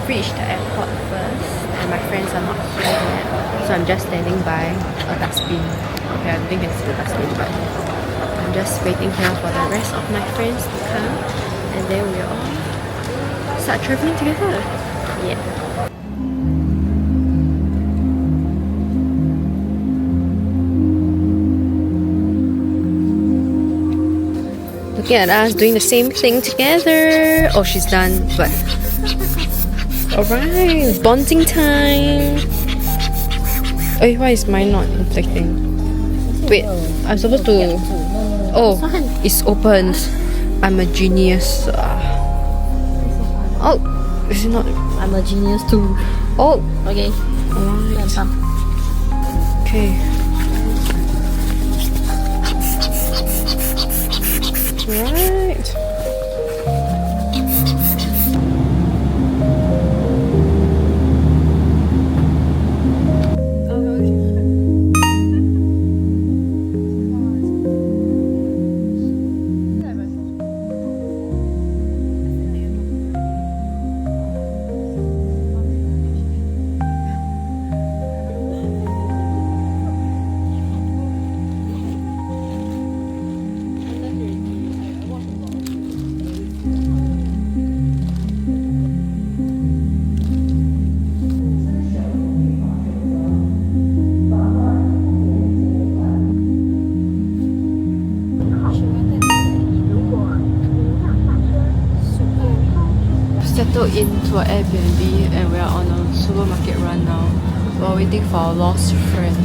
reached the airport first and my friends are not here yet. So I'm just standing by a dustbin. Okay, I don't think you can see the dustbin, but I'm just waiting here for the rest of my friends to come and then we'll all start traveling together. Yeah. Looking at us doing the same thing together. Oh, she's done, but alright, bonding time. Oh, why is mine not reflecting? Wait, I'm supposed to. Oh, it's opened. I'm a genius. Oh, is it not? I'm a genius too. Oh, Okay. alright. Okay. Right. Settled into an Airbnb and we are on a supermarket run now while waiting for our lost friend.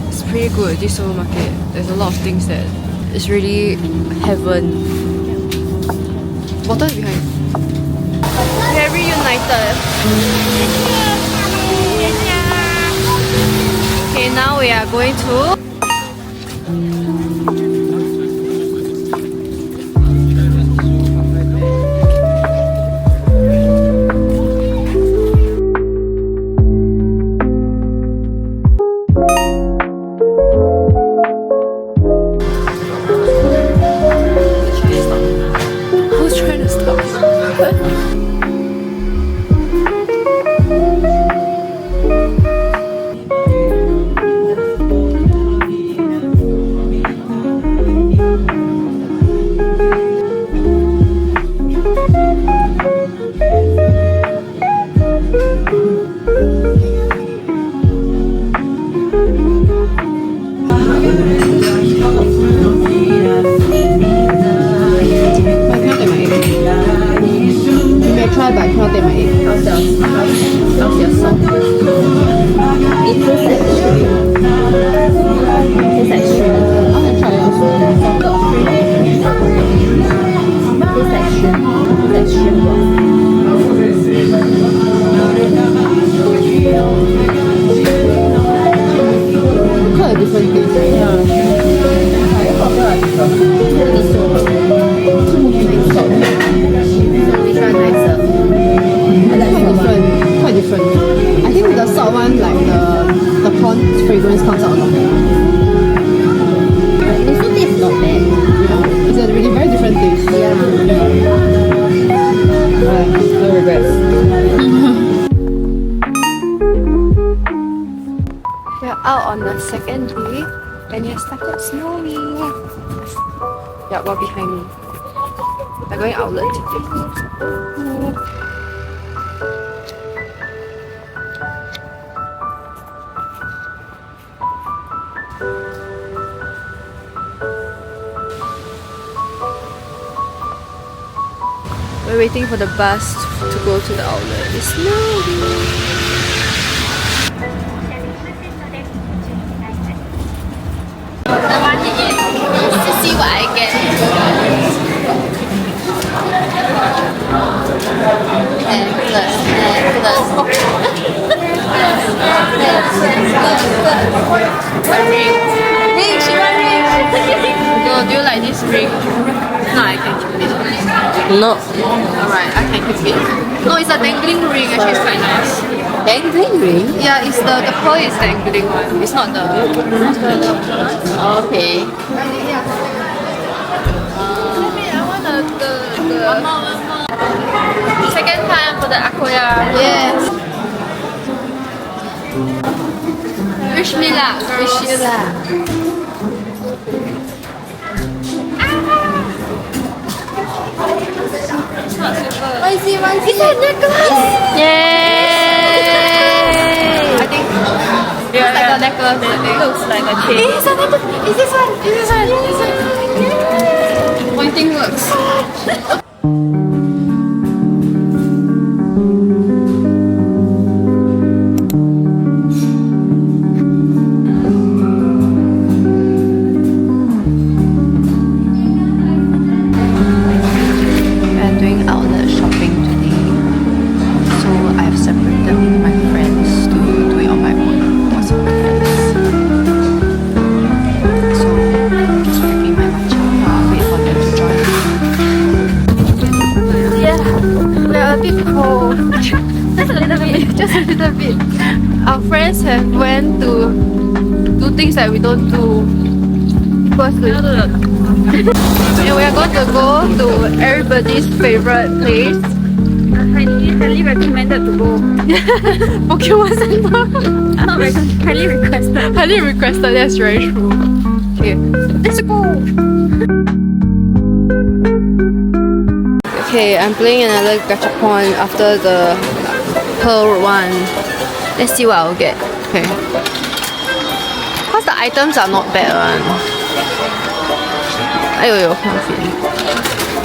It's pretty good, this supermarket. There's a lot of things that is really heaven. Water is behind. We are reunited. Okay, now we are going to fragrance comes out a lot. This one is not bad. Yeah. It's a really very different taste. Yeah. No regrets. We are out on the second day and it has started snowing. Yeah, well behind me. We're going outlet today. We're waiting for the bus to go to the outlet. It's snowing. To see what I get. Ring, she want ring. Do you like this ring? No, I can keep it. No. Alright, I can keep it. No, it's a dangling ring. Actually, it's quite nice. Dangling ring? Yeah, it's the pearl is dangling one. It's not the. Okay. I want the second time for the Akoya. Yes. Wish me luck. Wish you luck. What is it? What is it? It's a necklace. Yay! I think it's like a necklace. It looks like a chain. It's a necklace. Is this one? Is this one? Is this one? Pointing works. Just a little bit. Our friends have went to do things that we don't do. First, and we are going to go to everybody's favorite place. Highly recommended to go. Pokemon Center. Not highly requested. Highly requested, that's very true. Okay, let's go. Okay, I'm playing another gachapon after the pearl one. Let's see what I'll get. Okay. Cause the items are not bad one. Ayo,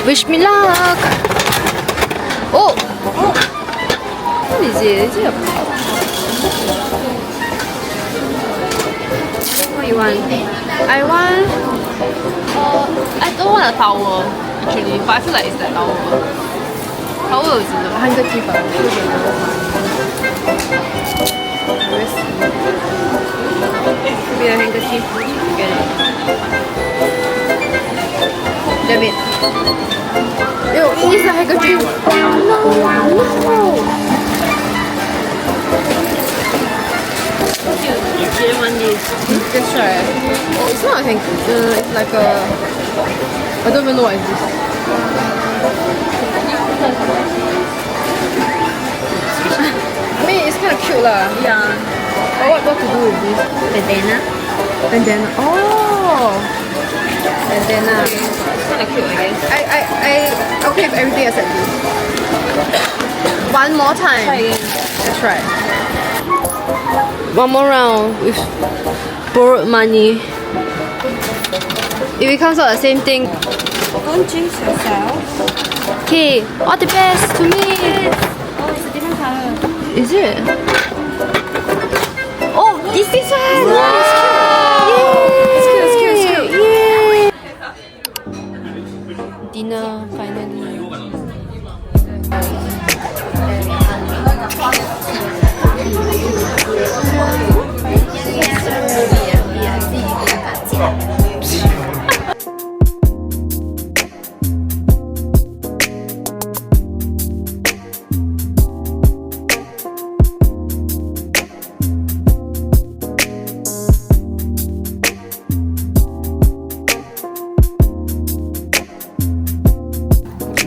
wish me luck. Oh! What is it? Is it a pouch? What you want? I want... I don't want a towel actually, but I feel like it's that towel. Towel is in the handkerchief. Could be a handkerchief. Get it. Damn it. Ew, it is a handkerchief. No. You didn't want this. Let's try. Oh, it's not a handkerchief. It's like a... I don't even know what is this. I mean, it's kind of cute lah. Yeah. But what to do with this? Bandana. Bandana. Oh! Bandana. It's kind of cute, I guess. I okay with everything except this. One more time. Try again. Let's try. One more round with borrowed money. If it comes out the same thing. Don't jinx yourself. Okay, all the best to me. Oh, it's a different color. Is it? Oh, it's this one. Wow. It's cute. It's cute. Yay. Dinner finally.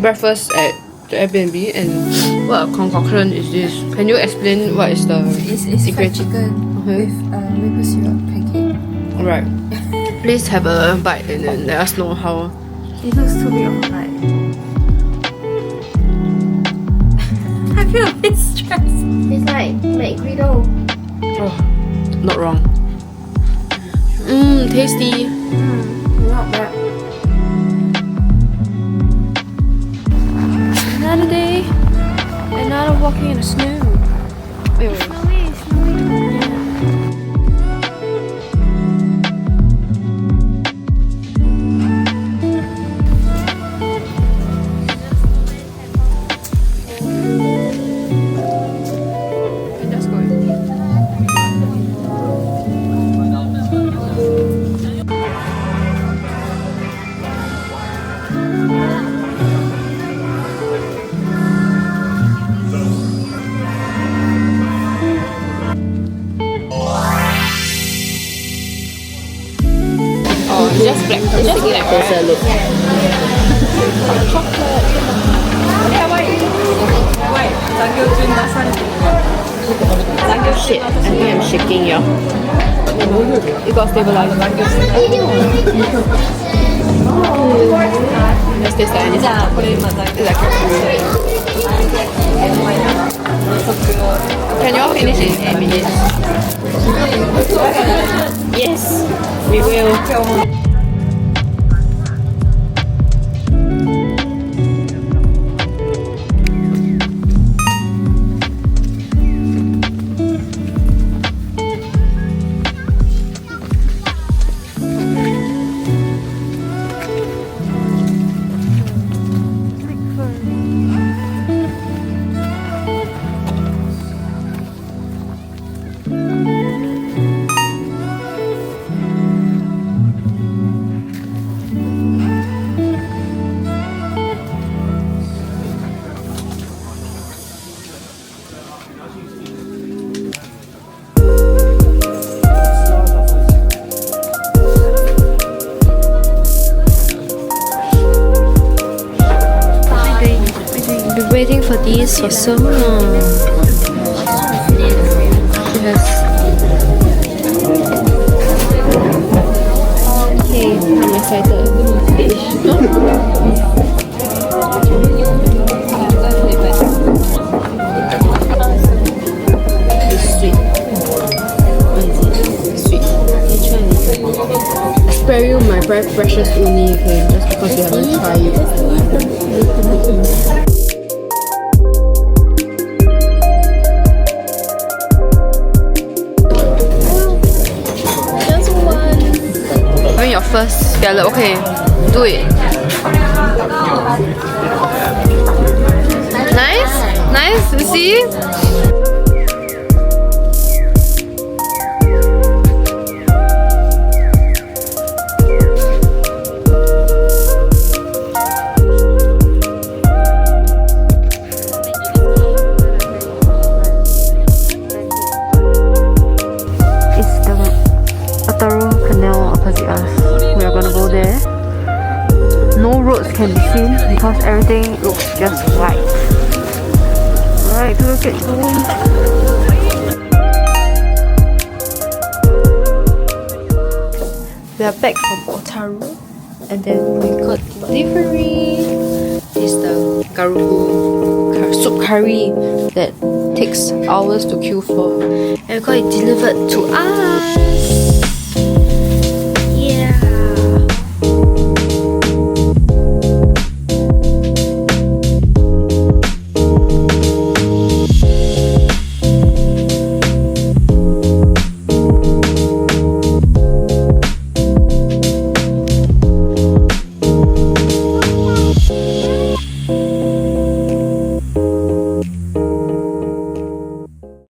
Breakfast at the Airbnb, and what concoction is this? Can you explain what is the It's secret? fried chicken Okay. with maple syrup pancake. Alright. Please have a bite and then let us know how. It looks too big of a bite. I feel a bit stressed. It's like McGriddle. Oh, not wrong. Tasty. Not bad. Another day, another walking in the snow. Wait. Let's go. Oh, it's just black. It's just black. Closer look. Chocolate. Why? Shit, I think I'm shaking, y'all. It got stabilized. Let's taste that. It's like can you all finish in 8 minutes? Yes, we will. Been waiting for these for so long. Yes. Okay, I'm excited. It's sweet. What is it? Sweet. Which one is it? I spare you my very precious uni, okay? Just because you haven't tried it. Your first scallop, okay, do it. Nice, nice, you see? Can be seen because everything looks just white. Right, look at you. We are back from Otaru and then we got delivery. This is the soup curry that takes hours to queue for, and we got it delivered to us.